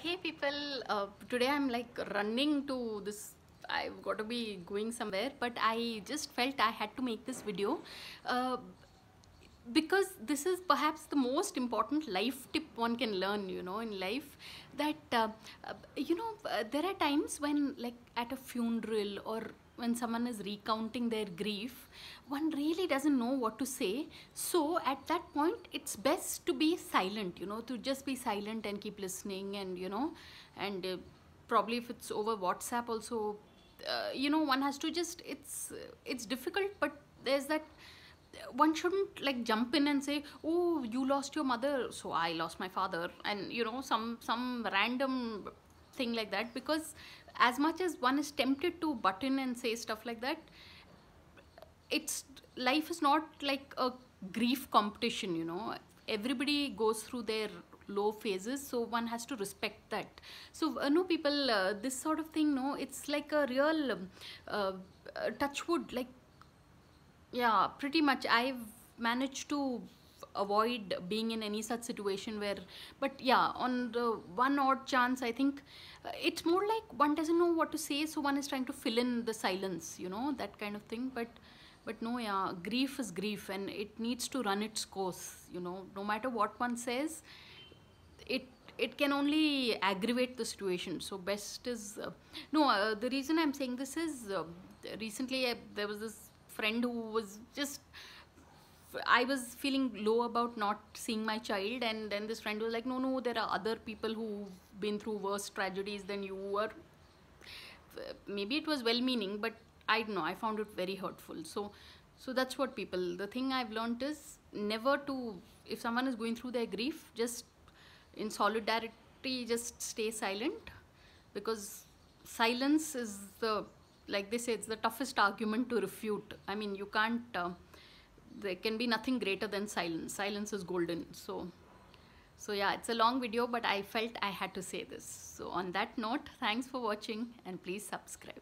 Hey people, today I'm like running to this. I've got to be going somewhere, but I just felt I had to make this video uh, because this is perhaps the most important life tip one can learn, in life. That, there are times when, like, at a funeral or when someone is recounting their grief, one really doesn't know what to say. So at that point, it's best to be silent, to just be silent and keep listening, and probably if it's over WhatsApp also, one has to just, it's difficult, but there's that one shouldn't like jump in and say, oh, you lost your mother, so I lost my father, and some random thing like that. Because as much as one is tempted to butt in and say stuff like that, it's life is not like a grief competition. Everybody goes through their low phases, so one has to respect that. So no, people, this sort of thing, no, it's like a real touch wood, like, yeah, pretty much I've managed to avoid being in any such situation where, but yeah, on the one odd chance, I think it's more like one doesn't know what to say, so one is trying to fill in the silence, that kind of thing. But no, yeah, grief is grief and it needs to run its course, no matter what one says, it it can only aggravate the situation. So best is no, the reason I'm saying this is, recently there was this friend who was just, I was feeling low about not seeing my child, and then this friend was like, no, no, there are other people who've been through worse tragedies than you were. Maybe it was well meaning, but I don't know, I found it very hurtful. So that's what people, the thing I've learned is never to, if someone is going through their grief, just in solidarity, just stay silent. Because silence is the, like they say, it's the toughest argument to refute. I mean, you can't, there can be nothing greater than silence. Silence is golden. So yeah, it's a long video, but I felt I had to say this. So on that note, thanks for watching and please subscribe.